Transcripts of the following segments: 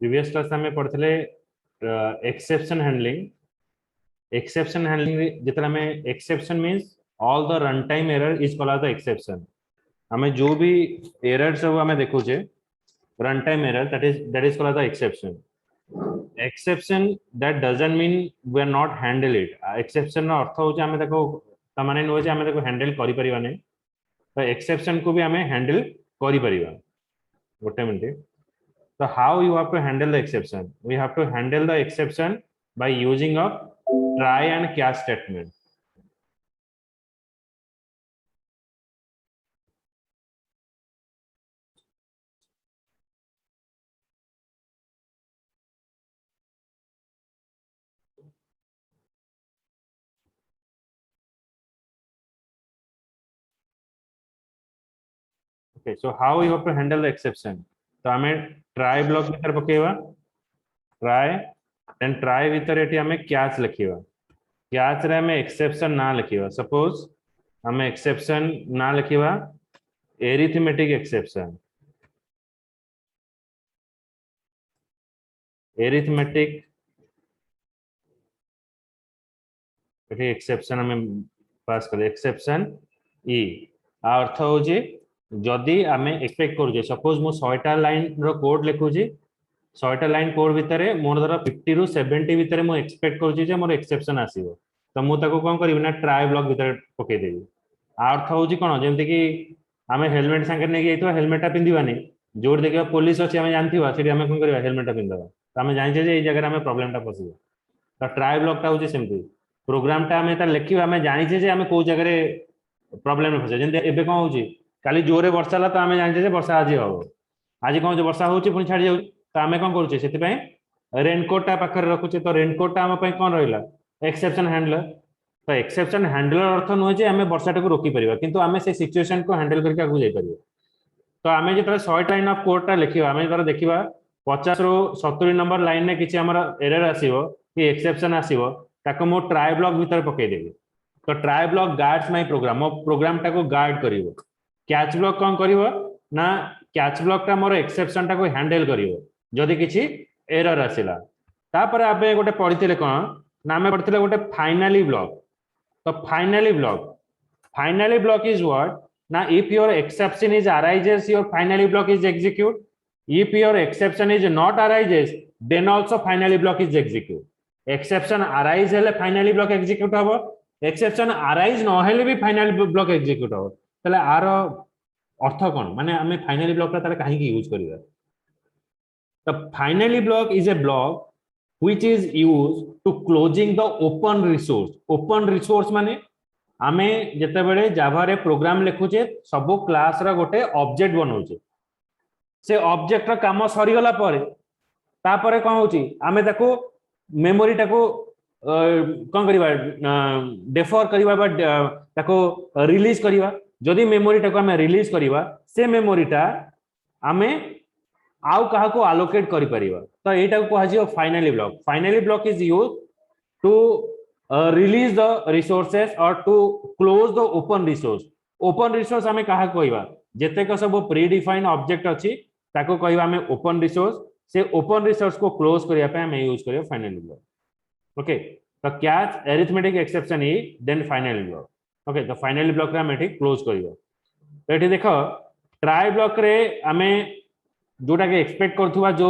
Previous class में पढ़ते exception handling. Exception handling जितना में exception means all the run time error is called the exception. हमें जो भी एरर सब हमें देखुचे run time error that is called the exception. Exception that doesn't mean we are not handle it. Exception रो अर्थ होचे हमें देखो तमाने नो जे हमें देखो हैंडल करि परिबा नै, तो एक्सेप्शन को भी हमें हैंडल करि परिबा। गोटे minute. So how you have to handle the exception? We have to handle the exception by using a try and catch statement. Okay, so how you have to handle the exception? तो हमें try block भीतर पकेवा try, then try भीतर eighty हमें catch लिखिवा। catch रे हमें exception ना लिखिवा। Suppose हमें exception ना लिखिवा arithmetic exception। arithmetic एक्सेप्शन हमें पास कर एक्सेप्शन ई अर्थ हो जदि आमे एक्सपेक्ट करूजे सपोज मु 100टा लाइन रो कोड लिखुजी 100टा लाइन कोड भितर मोर धर 50 रु 70 भितर मु एक्सपेक्ट करूजी जे मोर एक्सेप्शन आसीबो तो मु ताको कोन करबी ना ट्राई ब्लॉक भितर पके देबी। अर्थ हो कोन जेमति कि आमे हेलमेट संगे नै गइतो हेलमेटटा पिंदिबानी जोर देखिबा पुलिस अछि आमे जानथिबा सेठी आमे कोन करबा हेलमेटटा पिंदबा तो आमे जानि जे ए जगह आमे प्रॉब्लमटा फसिबो। तो ट्राई ब्लॉकटा होची सेमति प्रोग्रामटा आमे ता लिखिबा आमे जानि जे आमे को जगह रे प्रॉब्लम में फसे जेमति एबे कोन होची काली जोरे वर्षा ला तो आमे जानि जे वर्षा आज हो आज कोन जे वर्षा होची पुनी छाडी जाउ तो आमे कोन करूचे सेति पय रेनकोटटा पाखर रखुचे तो रेनकोटटा आमे पय कोन रहिला एक्सेप्शन हैंडलर। तो एक्सेप्शन हैंडलर अर्थ नुहे जे आमे वर्षाटा को रोकी परिबा किंतु आमे से सिचुएशन को हैंडल करके आगु जाई परिबा। तो आमे जेतरा 100 लाइन ऑफ कोडटा लिखिबा आमे जरा देखिबा 50 रु 70 नंबर लाइन ने किछि हमर एरर आसीबो कि एक्सेप्शन आसीबो ताको मो ट्राई ब्लॉक भीतर पके देबी। तो try block guards my program मो प्रोग्राम टा को गार्ड करिवो। कैच ब्लॉक कोन करिवो ना कैच ब्लॉक टा मोर एक्सेप्शन टा को हैंडल करिवो जदि किछि एरर आसिला। तापर आबे गोटे पढिथिले कोन ना आमे पढिथिले गोटे फाइनली ब्लॉक। तो फाइनली ब्लॉक इज व्हाट ना if your exception is arises your finally block is execute. If your exception is not arises then also finally block is execute. Exception arise हेले finally block execute हबो exception arise न हेले भी finally block execute हबो। तले are अर्थ कोन माने हमें finally block ता काहे की use करिवा। The finally block is a block which is used to closing the open resource. Open resource माने आमे जते बेले जावा रे प्रोग्राम लिखुचे सब क्लास रा गोटे ऑब्जेक्ट बनौचे से ऑब्जेक्ट रा काम सरी गला पारे तापरे कोन होची आमे ताको मेमोरी टाको कोन करिवा डेफर करिवा बा ताको रिलीज करिवा। जदि मेमोरी टाको आमे रिलीज करिवा से मेमोरी टा आमे आउ कहा को अलोकेट करि परिबा। तो एटा को कहा जियो finally block. Finally block is used to release the resources और to close the open resource. Open resource हमें कहा कहबा जेते का सब प्री डिफाइंड ऑब्जेक्ट अछि ताको कहबा हमें ओपन रिसोर्स से ओपन रिसोर्स को क्लोज करिया पे हमें यूज करियो फाइनली ब्लॉक। ओके तो कैच अरिथमेटिक एक्सेप्शन ई देन फाइनली ब्लॉक। ओके तो फाइनली ब्लॉक रे हम एठी क्लोज करियो। तो एठी देखो ट्राई ब्लॉक रे हमें जोटा के एक्सपेक्ट करथुवा जो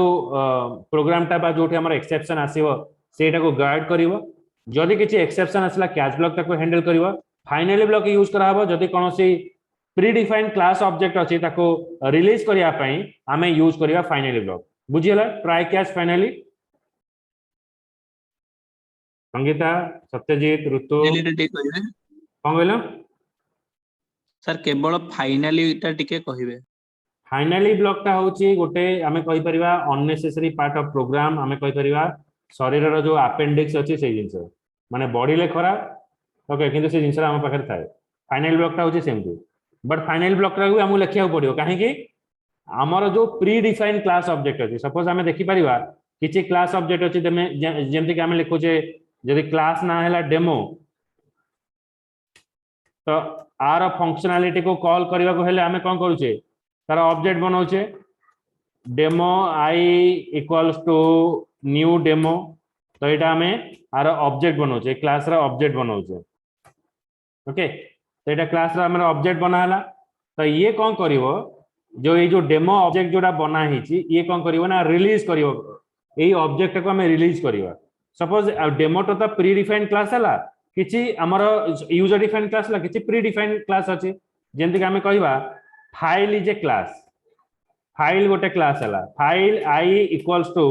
प्रोग्राम टा बा जोठी हमर एक्सेप्शन आसीबो सेटा को गार्ड करिवो। जदि किछि एक्सेप्शन आसला कैच ब्लॉक ताको हैंडल करिवो। फाइनली ब्लॉक यूज करा हबो जदि कोनोसी प्री डिफाइंड क्लास ऑब्जेक्ट अछि ताको रिलीज करिया पई हमें यूज करिवा फाइनली ब्लॉक। बुझियला try catch finally. Sangeeta Satyajit Ritu कोन कहलो सर केवल फाइनली टा टिके कहिबे। फाइनली ब्लॉक टा होची गोटे आमे कहि परिबा अननेसेसरी पार्ट ऑफ प्रोग्राम आमे कहि परिबा शरीर रो जो अपेंडिक्स अछि से जिंस माने बॉडी ले खरा ओके किंतु से जिंस हम पाखर थाए। फाइनल ब्लॉक टा होची सेमती बट फाइनल ब्लॉक टा हमु लेखिया पड़ियो काहे कि हमर जो प्री डिफाइंड क्लास ऑब्जेक्ट अछि सपोज हमें देखि परिबा किछि क्लास ऑब्जेक्ट अछि तमे जेमति कि हमें लिखुचे यदि क्लास ना हैला डेमो तो आर फंक्शनैलिटी को कॉल करबा को हेले हमें कोन करूचे तार ऑब्जेक्ट बनाउचे demo I equals to new demo तो यहाँ आम आर ऑब्जेक्ट बनाऊे क्लास रा ऑब्जेक्ट बनाऊे ओके तो यहाँ क्लास रा आम ऑब्जेक्ट बनाला तो ये कौन करिवो जो ये जो डेमो ऑब्जेक्ट जोड़ा बना ही ये कौन करिवो ना रिलीज करिवो यही ऑब्जेक्ट को आम रिलीज करिवो सपोज डेमो तो प्री डिफाइंड क्लास है किसी आमर यूजर डिफाइंड क्लास है किसी प्री डिफाइंड क्लास अच्छी जमती आम कहवा file is a class file गोटे क्लास है file I equals to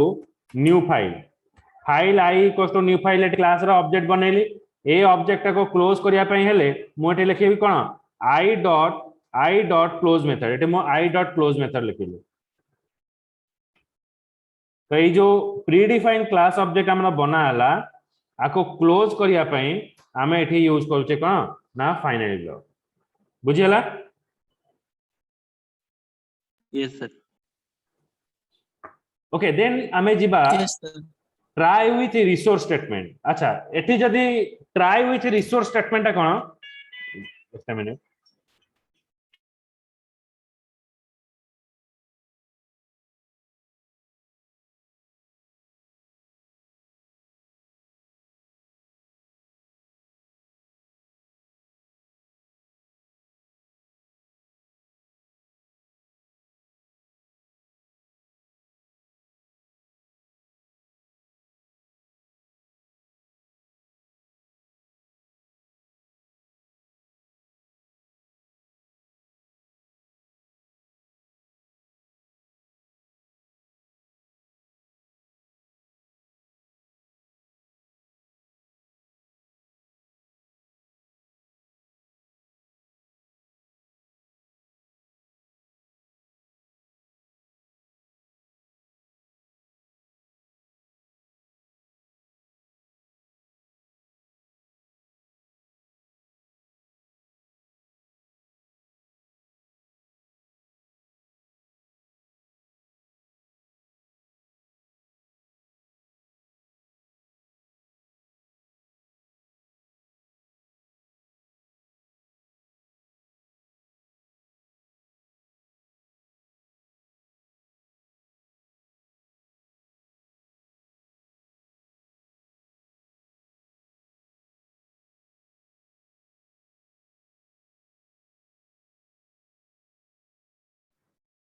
new file I equals to new file class रा ऑब्जेक्ट बनैली ए ऑब्जेक्ट को क्लोज करने हेले मुझे लिखी कौन आई डॉट क्लोज मेथड ये आई डॉट क्लोज मेथड लिखिली तो ये जो प्री डिफाइंड क्लास ऑब्जेक्ट आम बनाला आपको क्लोज करने आम ये यूज करुचे कौन ना फाइनाइल ब्लॉक बुझीगला yes sir ओके देन आमे जिबा yes sir try with resource statement अच्छा एटी जदी ट्राई विथ रिसोर्स स्टेटमेंट टा कोन एक मिनट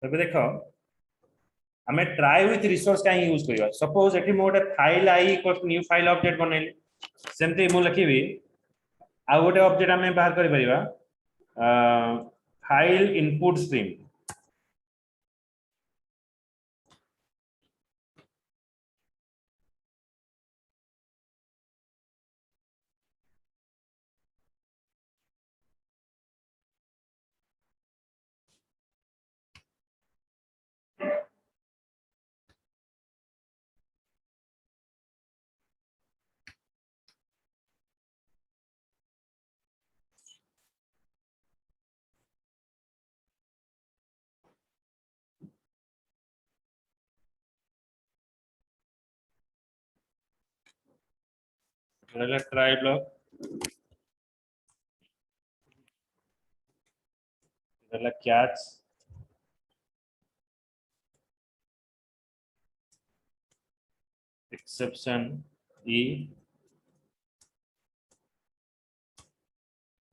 तबे देखो हमें ट्राई विथ रिसोर्स का यूज करिवा सपोज एठी मोटे file I equals new file object बनैली सेमते मु लिखिबी आ गोटे ऑब्जेक्ट हमें बाहर करि परिबा file input stream try block catch exception ई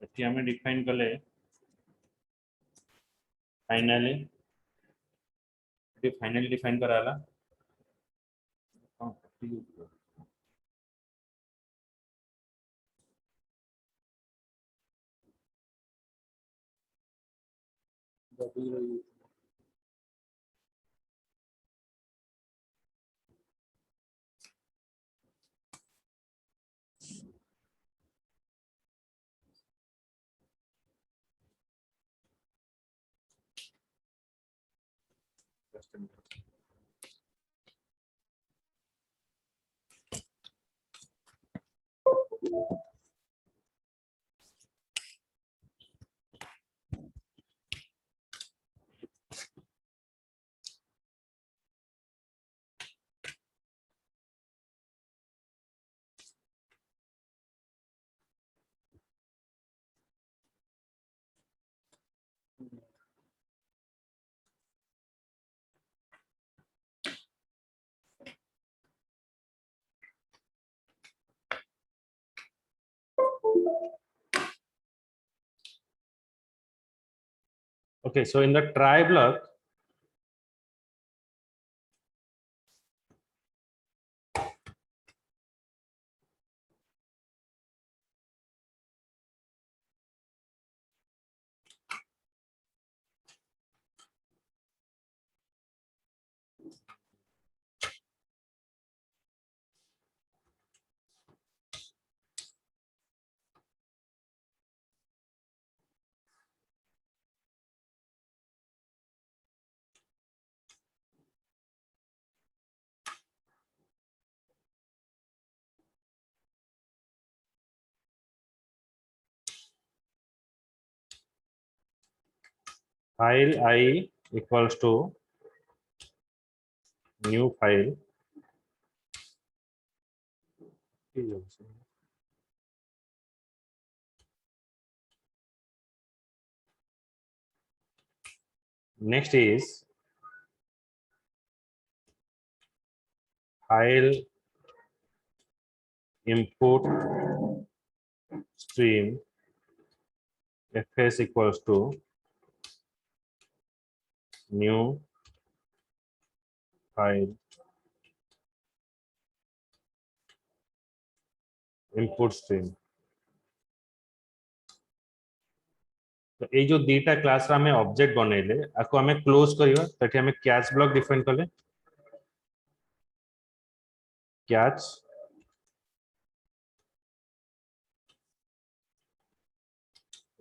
एठी हमें डिफाइन कले फाइनली डिफाइन कराला Okay, so in the try block, file I equals to new file. Next is file input stream fs equals to new file input stream. तो ये जो दीटा class रा में ऑब्जेक्ट बनेले आको हमें क्लोज करिवा तठी हमें कैच ब्लॉक डिफाइन करले कैच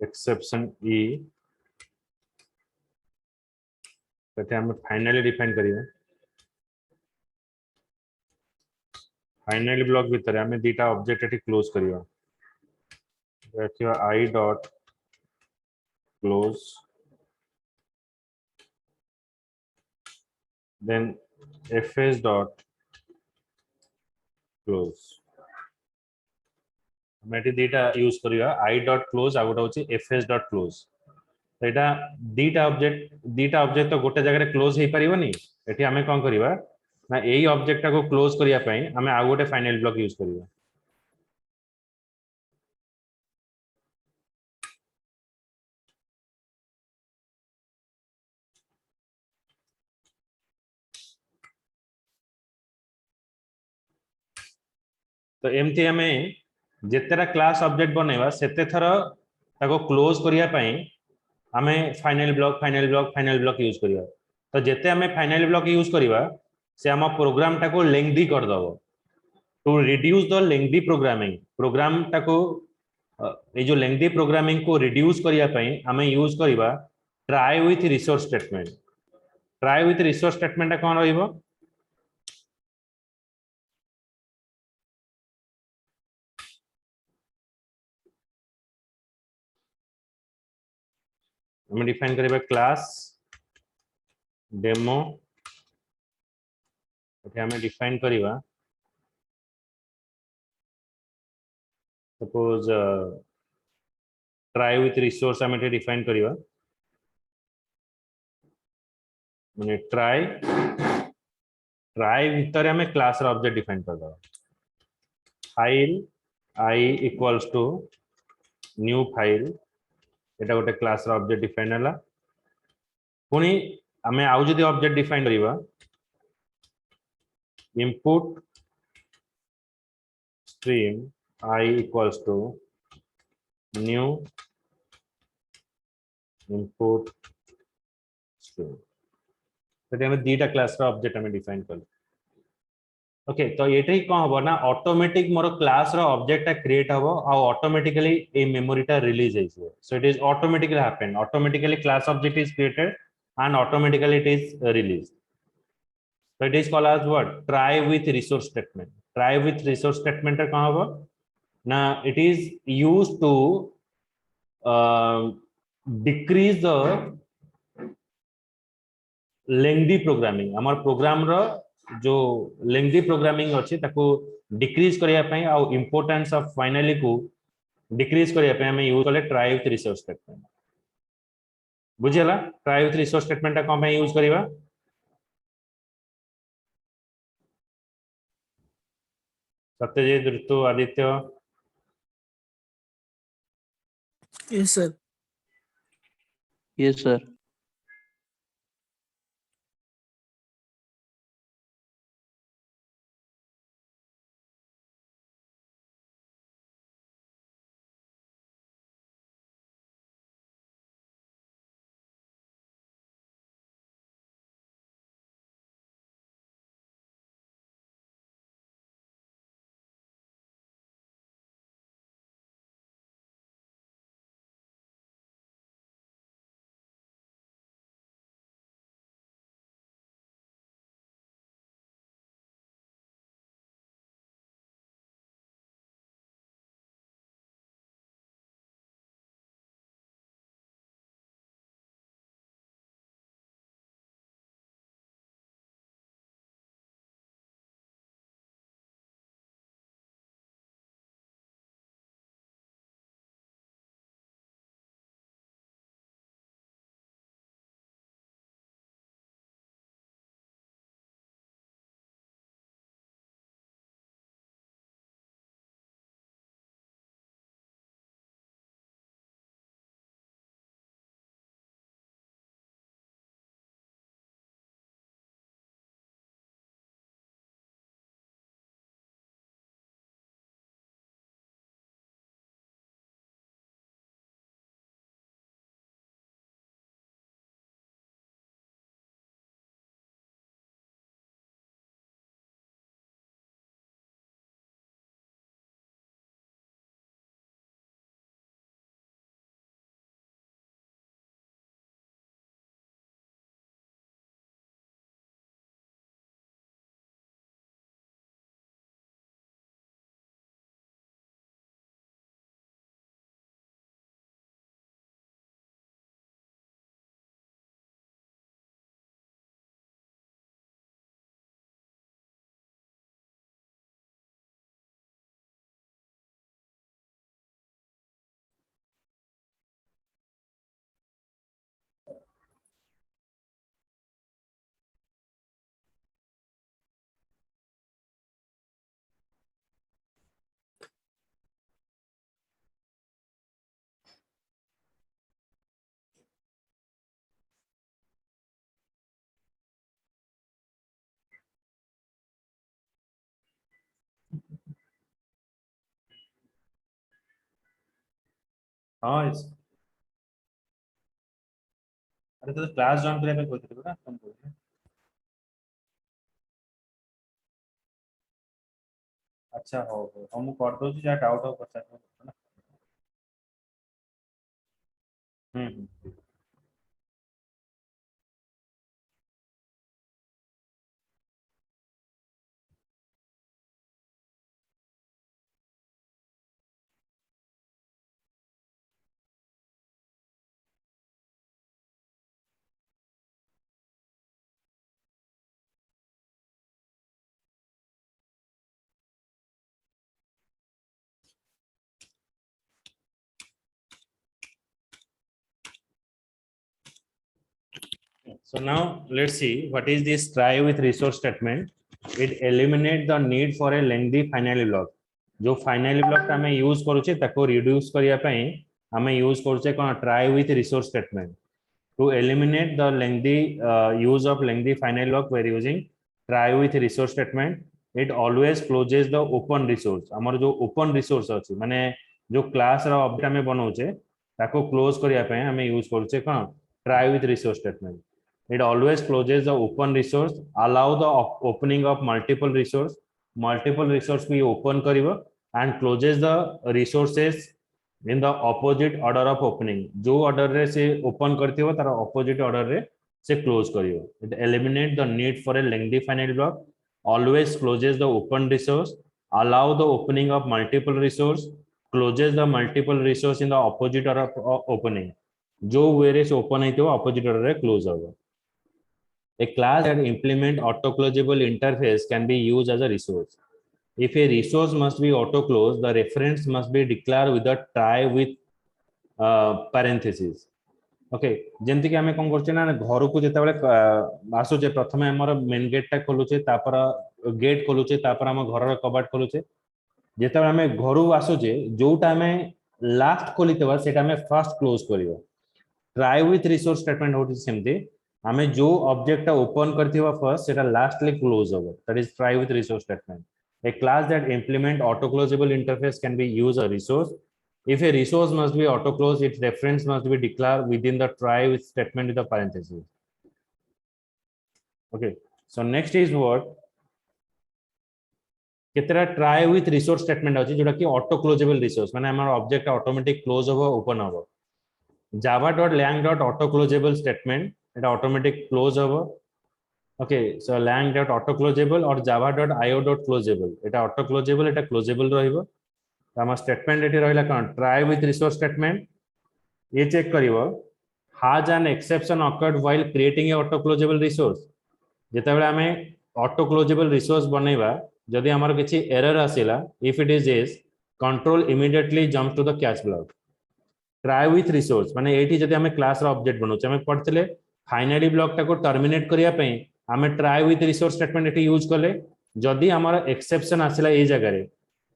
एक्सेप्शन ई तठी हमें फाइनली डिफाइन करिवा फाइनली ब्लॉक भीतर हमें दीटा ऑब्जेक्ट एटी क्लोज करिवा रखिवा I dot close then fs dot close हमें एटी दीटा यूज करिवा आई डॉट क्लोज आ गोटा होची fs dot close तो एटा दीटा ऑब्जेक्ट तो गोटे जगह रे क्लोज हे परिबोनी एटी हमें कोन करिवा ना एई ऑब्जेक्ट को क्लोज करिया पई हमें आ गोटे फाइनल ब्लॉक यूज करिवा तो एमती हमें जेतेरा क्लास ऑब्जेक्ट बनेवा सेते थरो ताको क्लोज करिया पई हमें फाइनल ब्लॉक यूज करिवा तो जेते हमें फाइनल ब्लॉक यूज करिवा से हम प्रोग्राम टाको लेंथी कर दबो to reduce the lengthy program टाको ये जो लेंथी प्रोग्रामिंग को रिड्यूस करिया पई हमें यूज करिवा ट्राई विथ रिसोर्स स्टेटमेंट कोन रहइबो हमें डिफाइन करिबा क्लास डेमो एठी हमें डिफाइन करिबा सपोज ट्राई विथ रिसोर्स हमें एठी डिफाइन करिबा माने ट्राई भीतर हमें क्लास रा ऑब्जेक्ट डिफाइन कर दो file I equals to new file एटा गोटे क्लास रा ऑब्जेक्ट डिफाइन हला पुनी हमें आउ जदी ऑब्जेक्ट डिफाइन करिबा input stream I equals to new input stream तो हमें दीटा क्लास रा ऑब्जेक्ट हमें डिफाइन कर ओके तो एठी कोन हबो ना ऑटोमेटिक मोर क्लास रा ऑब्जेक्ट क्रिएट हबो आ ऑटोमेटिकली ए मेमोरी टा रिलीज होइसो so it is automatically happen automatically class object is created and automatically it is released. So it is called as what? Try with resource statement. Try with resource statement का कहाँ होगा? ना it is used to decrease the lengthy programming. हमार program रा जो lengthy programming अच्छी ताको decrease करिया पाएं और importance of finally को decrease करिया पाएं हमें use करें try with resource statement. बुझेला try with resource statement का हमें यूज करिवा सत्यजीत ऋतु आदित्य यस सर हाँ अरे तो क्लास जॉइन करने में कहते ना तुम बोल अच्छा हो मु कर दो जा डाउट हो पचार ना हम्म So now let's see what is this try with resource statement. It eliminate the need for a lengthy finally block. जो finally block हमें use करूचे ताको reduce करिया पाएं हमें use करूचे कौन try with resource statement. To eliminate the lengthy use of lengthy final block we're using try with resource statement. It always closes the open resource. हमारे जो open resource ଅଛି माने जो class रा object हमें बनाऊचे ताको close करिया पाएं हमें use करूचे कौन try with resource statement. It always closes the open resource, allow the opening of multiple resource भी open करिवो and closes the resources in the opposite order of opening. जो order रे से open करती हो तारा opposite order रे से close करिवो. It eliminate the need for a lengthy finite block, always closes the open resource, allow the opening of multiple resource, closes the multiple resource in the opposite order of opening. जो way रे से open है तो opposite order रे close होगा. A class that implement auto-closable interface can be used as a resource. If a resource must be auto-closed, the reference must be declared with a try with parenthesis. Okay, जेमति कि हमें कोन करछे ना घर को जेते बेले आसुचे प्रथमे हमर मेन गेट टा खोलुचे तापर गेट खोलुचे तापर हम घर रो कबाट खोलुचे जेते बेले हमें घरु आसुचे जोटा हमें लास्ट खोलितबा सेटा हमें फर्स्ट क्लोज करियो ट्राई विथ रिसोर्स स्टेटमेंट होती सेमती हमें जो ऑब्जेक्ट ओपन करथिबा फर्स्ट सेटा लास्टली क्लोज होबो that is try with resource statement a class that implement auto closable interface can be used a resource if a resource must be auto closed its reference must be declared within the try with statement with the parenthesis okay so next is what केतरा try with resource statement अछि जोटा कि auto closable resource माने हमर object automatic close होबो open होबो java.lang.auto closable statement it automatic close over okay so lang.auto closable or java.io.closable it auto closable it closable रहिबो हम स्टेटमेंट एठी रहिला कोन ट्राई विथ रिसोर्स स्टेटमेंट ये check करिवो has an exception occurred while creating a auto closable resource जेते बेले हमें auto closable resource बनेबा जदि हमर किछि error आसिला if it is yes control immediately jump to the catch block try with resource माने एठी जदि हमें क्लास रा ऑब्जेक्ट बनौचे हमें पढ़तले फाइनली ब्लॉक टा को टर्मिनेट करिया पई हमें ट्राई विथ रिसोर्स स्टेटमेंट एठी यूज करले जदि हमारा एक्सेप्शन आसिला ए जगह रे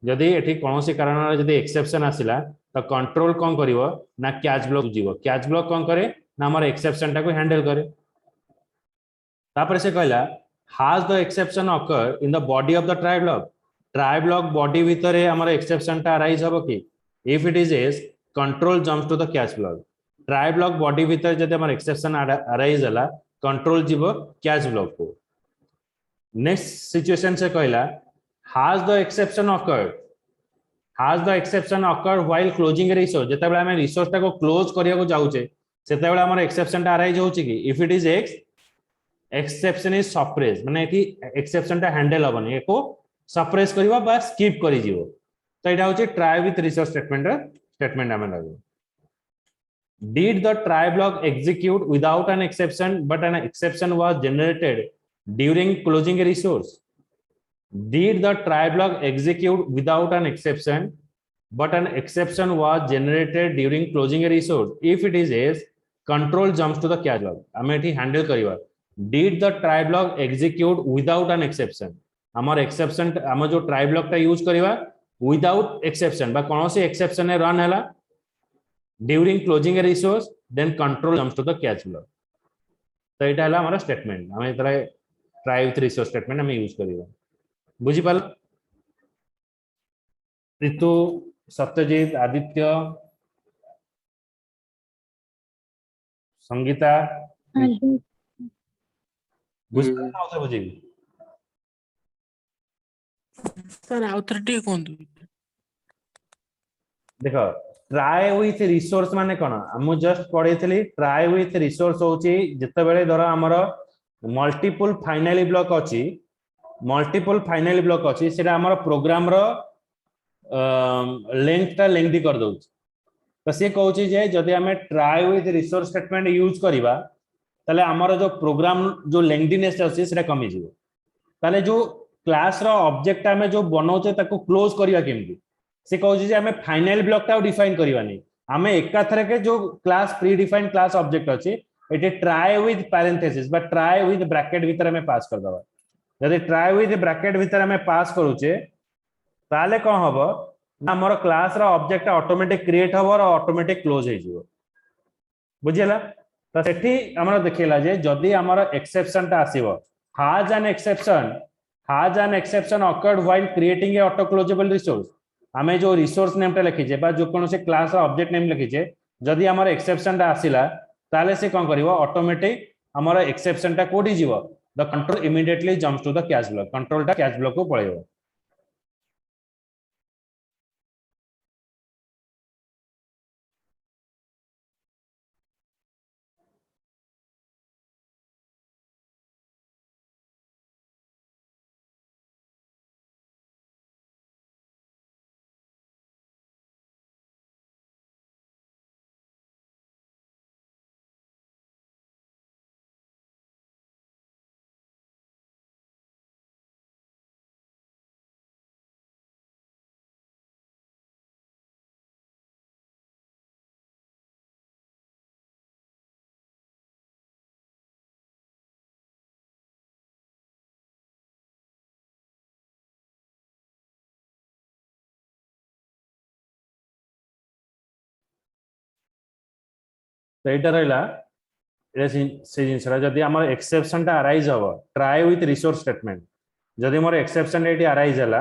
जदि एठी कोनोसी कारण रे जदि एक्सेप्शन आसिला तो कंट्रोल कोन करिवो ना कैच ब्लॉक जीवो कैच ब्लॉक कोन करे ना हमारा एक्सेप्शन टा को हैंडल करे तापर से कहला has the exception occur in the body of the try block body भितरे हमारा एक्सेप्शन टा अराइज हबो कि if it is yes control jumps to the catch block try block body भीतर जदि हमारा एक्सेप्शन अराइज हला कंट्रोल जीवो कैच ब्लॉक को नेक्स्ट सिचुएशन से कहला has the exception occurred while closing a resource जते बेला हम रिसोर्स टा को क्लोज करिया को जाउचे सेते बेला हमारा एक्सेप्शन टा अराइज होउची कि if it is x exception is suppressed माने एठी एक्सेप्शन टा हैंडल हबनी एको सप्रेस करिवा बा स्किप करि जिवो तो एटा होची ट्राई विथ रिसोर्स स्टेटमेंट हमें लागो did the try block execute without an exception but an exception was generated during closing a resource did the try block execute without an exception but an exception was generated during closing a resource if it is yes control jumps to the catch block हमें एठी handle करिवा did the try block execute without an exception हमर exception हम जो try block टा use करिवा without exception बा कोनोसी एक्सेप्शन ए रन हला during closing a resource then control comes to the catch block तो एटा हला हमर स्टेटमेंट हम एतरा ट्राई विथ रिसोर्स स्टेटमेंट हम यूज करिवा बुझी पाल ऋतु सत्यजीत आदित्य संगीता आगे बुझ ना बुझी सर आउथर टी कोन देखो ट्राई विथ रिसोर्स माने कोन हम जस्ट पढैतली ट्राई विथ रिसोर्स होची जते बेले धर हमर मल्टीपल फाइनली ब्लॉक अछि मल्टीपल फाइनली ब्लॉक अछि सेटा हमर प्रोग्राम रो लेंथ ता लेंथी कर दउ तो से कहूची जे जदि हमें try with resource statement use करिबा ताले हमर जो प्रोग्राम जो लेंथीनेस अछि सेटा कमी जिवो ताले जो क्लास रो ऑब्जेक्ट हमें जो बनाउचे ताको क्लोज करिया केमती से कहूची जे हमें फाइनल ब्लॉक ता डिफाइन करिवानी हमें एका थरे के जो class pre defined class object अछि एटे ट्राई विथ पैरेंथेसिस बा ट्राई विथ ब्रैकेट भीतर हमें पास कर दबा यदि ट्राई विथ ब्रैकेट भीतर हमें पास करूचे ताले कोन हबो ना हमर क्लास रो ऑब्जेक्ट ऑटोमेटिक क्रिएट हबो और ऑटोमेटिक क्लोज हे जिवो बुझिला तो सेठी हमर देखिला जे जदी हमर एक्सेप्शन ता आसीबो has an exception occurred while creating a auto closable resource हमें जो रिसोर्स नेम टा लिखिजे बा जो कोन से क्लास ऑब्जेक्ट नेम लिखिजे जदी हमर एक्सेप्शन ता आसीला ताले से कोन करिवो ऑटोमेटिक हमर एक्सेप्शन ता कोडी जिवो the control immediately jumps to the catch block control ता कैच ब्लॉक को पळेबो तो एटा रहला से जिनसरा जदी हमर एक्सेप्शन ता अराइज हबो ट्राई विथ रिसोर्स स्टेटमेंट जदी मोर एक्सेप्शन एटी अराइज हला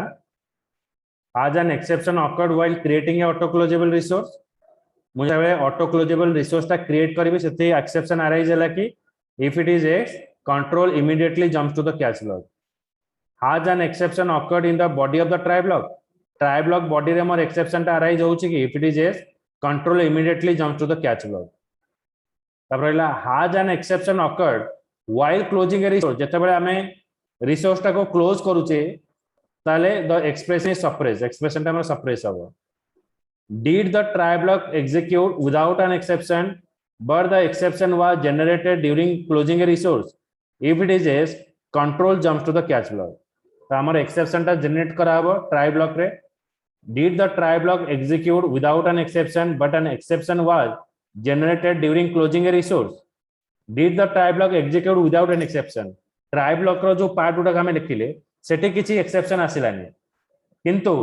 आज an exception occurred while creating a auto closable resource मुझे बे ऑटो क्लोजेबल रिसोर्स ता क्रिएट करबे सेते एक्सेप्शन अराइज हला कि if it is X control immediately jumps to the catch block has an exception occurred in the body of the try block body रे मोर exception ता arise होउची कि if it is yes control immediately jumps to the catch block तब रहला has an exception occurred while closing a resource जते बेले हमें resource ता को क्लोज करूचे ताले the expression is suppress expression ता हमर सप्रेस हबो did the try block execute without an exception but the exception was generated during closing a resource if it is yes control jumps to the catch block तो हमर exception ता generate कराबो try block रे did the try block execute without an exception but an exception was generated during closing a resource did the try block execute without an exception try block रो जो part उडा हमें लिखिले सेठी किछि exception आसिलानी किंतु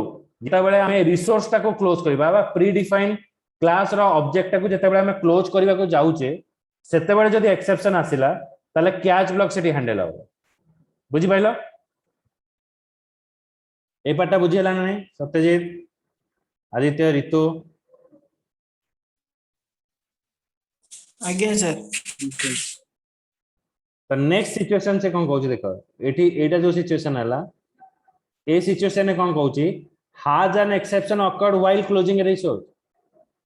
जेता बेले हमें resource ता को क्लोज करबा बा प्री डिफाइन क्लास रो ऑब्जेक्ट ता को जेता बेले हमें क्लोज करबा को जाउचे सेते बेले जदी एक्सेप्शन आसिला ताले कैच ब्लॉक सेठी हैंडल हो बुझि पाइलो ए पार्टा बुझी हला नहीं सत्यजीत आदित्य ऋतु आगे सर तो नेक्स्ट सिचुएशन से कौन कहूची देखो एठी एटा जो सिचुएशन हला ए सिचुएशन में कौन कहूची has an exception occurred while closing a resource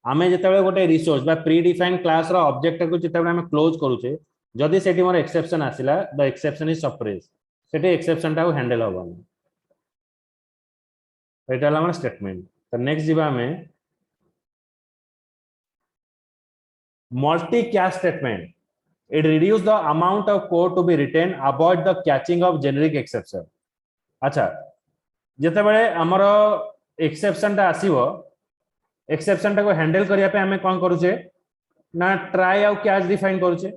आमे जेते बेले गोटे रिसोर्स बा प्री डिफाइन क्लास रो ऑब्जेक्ट को जेते बेले हमें क्लोज करूचे जदी सेठी मोर एक्सेप्शन आसिला द एक्सेप्शन इज सप्रेस सेठी एक्सेप्शन ता को हैंडल होबो एटा हला हमर स्टेटमेंट तो नेक्स्ट जीवा में multi catch statement it reduce the amount of code to be written avoid the catching of generic exception अच्छा जेते बेले हमर एक्सेप्शन ता आसीबो एक्सेप्शन ता को हैंडल करिया पे हमें कोन करूचे ना ट्राई आउ कैच डिफाइन करूचे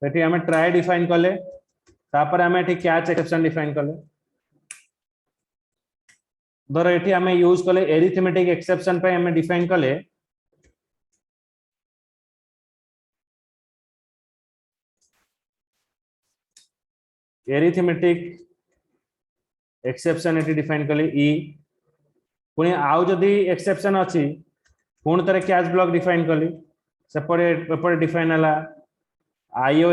सेठी हमें ट्राई डिफाइन करले तापर हमें एठी कैच एक्सेप्शन डिफाइन करले धर एठी हमें यूज कले एरिथमेटिक एक्सेप्शन पे हमें डिफाइन कले एरिथमेटिक एक्सेप्शन एटी डिफाइन कली ई पुणी आउ जदि एक्सेप्शन अच्छी पुणी तारे कैच ब्लॉक डिफाइन कली सेपटे डिफाइन है आईओ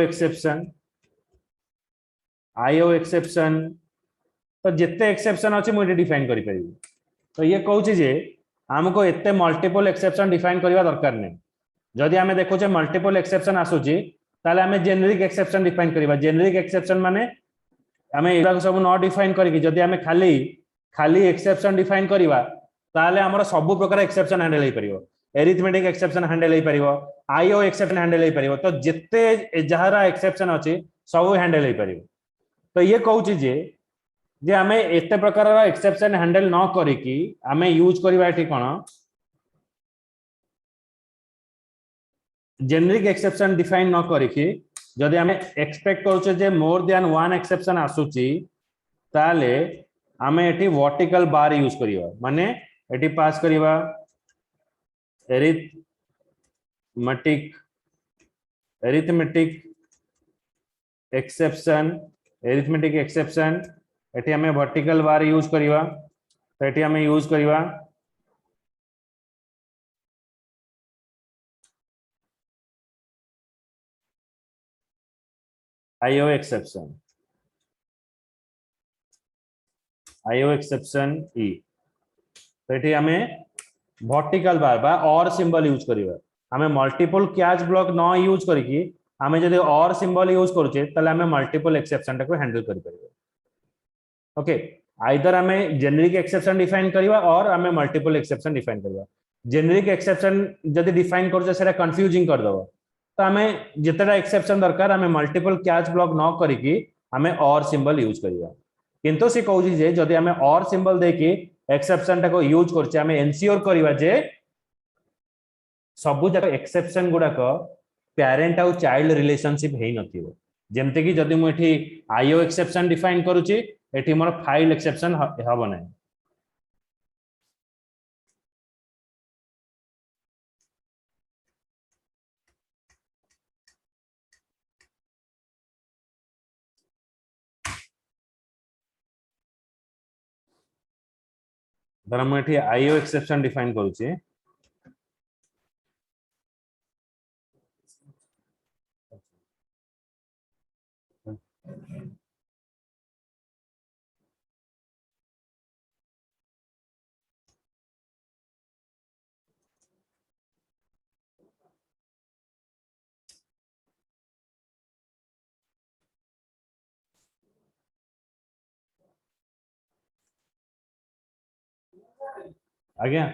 एक्सेप्शन तो जिते एक्सेप्शन अच्छी मुझे डिफाइन करि परिबी तो ये कहूँ जे आमको एते मल्टीपल एक्सेप्शन डिफाइन करवा दरकार नहीं जदि आम देखुचे मल्टीपल एक्सेप्शन आसूची ताले आमे जेनेरिक एक्सेप्शन डिफाइन करबा जेनेरिक एक्सेप्शन माने आमे एरा सब न डिफाइन करके जदि आमे खाली खाली एक्सेप्शन डिफाइन करबा ताले हमर सब प्रकार एक्सेप्शन हैंडल हे परिबो एरिथमेटिक एक्सेप्शन हैंडल हे परिबो आईओ एक्सेप्शन हैंडल हे परिबो तो जिते जहारा एक्सेप्शन अछि सब हैंडल हे परिबो तो ये कहूची जे आमे एते प्रकार एक्सेप्शन हैंडल न करिकी आमे यूज करबा एठी कोन जेनेरिक एक्सेप्शन डिफाइन न करिकी जदि आमे एक्सपेक्ट करूचे जे मोर देन वन एक्सेप्शन आसुची ताले आमे एठी वर्टिकल बार यूज करिवा माने एठी पास करिवा एरिथमेटिक एक्सेप्शन एठी आमे वर्टिकल बार यूज करिवा तो एठी आमे यूज करिवा आईओ एक्सेप्शन ई तो एठी आमे वर्टिकल बार बा और सिंबल यूज करिवा आमे मल्टीपल कैच ब्लॉक न यूज करके आमे जदि और सिंबल यूज करूचे तले आमे मल्टीपल एक्सेप्शन को हैंडल करि परिबो ओके आइदर आमे जेनेरिक एक्सेप्शन डिफाइन करिवा और आमे मल्टीपल एक्सेप्शन डिफाइन करिवा जेनेरिक एक्सेप्शन जदि डिफाइन करूचे सेटा कंफ्यूजिंग कर दबो तो आमे जेतेटा एक्सेप्शन दरकार आमे मल्टीपल कैच ब्लॉक न करके आमे और सिंबल यूज करिवा किंतु से कहूची जे जदि आमे और सिंबल देके एक्सेप्शन टाको यूज करछे आमे एनश्योर करिवा जे सबु जक एक्सेप्शन गुडा को पेरेंट आउ चाइल्ड रिलेशनशिप हेई नथिबो जेमते कि जदि मु एठी आईओ एक्सेप्शन डिफाइन करूची एठी मोर फाइल एक्सेप्शन हबो नै धर मु एठी आईओ एक्सेप्शन डिफाइन करूची आज्ञा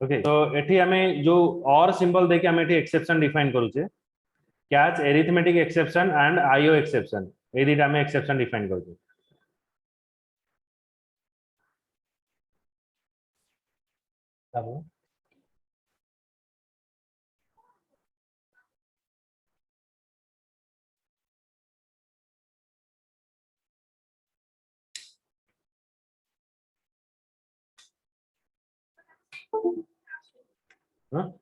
ओके तो एठी हमें जो और सिंबल देके हमें एठी एक्सेप्शन डिफाइन करूचे catch arithmetic exception and IO exception ए दिटा हमें एक्सेप्शन डिफाइन करूचे हाँ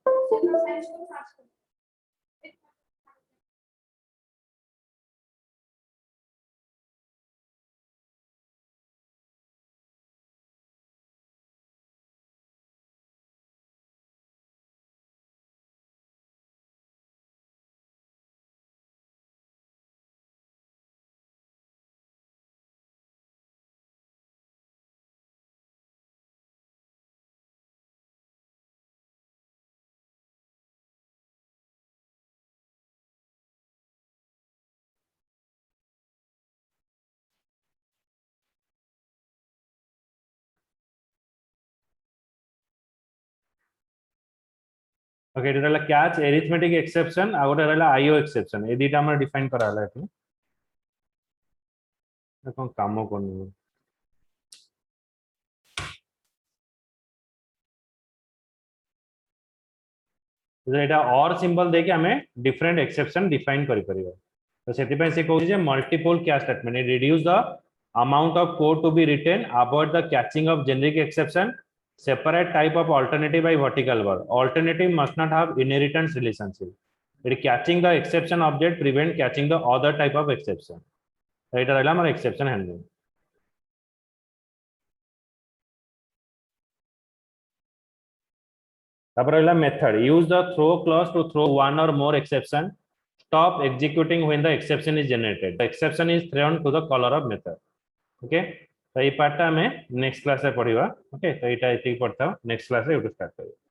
ओके एटा रहला कैच एरिथमेटिक एक्सेप्शन आ गोटे रहला आईओ एक्सेप्शन ए दुटा हमर डिफाइन करा हला एठी कोन काम कोन एटा और सिंबल देके हमें डिफरेंट एक्सेप्शन डिफाइन करि परिबा तो सेति पे से कहू जे multiple catch statement it reduce the amount of code to be written avoid the catching of generic exception separate type of alternative by vertical bar alternative must not have inheritance relationship it catching the exception object prevent catching the other type of exception एटा रहला हमर exception handling तापर रहला method use the throw clause to throw one or more exception stop executing when the exception is generated the exception is thrown to the caller of method okay तो ये part हमें next class में पढ़िबा okay तो एटा एति पढ़ता next class रे start करिबा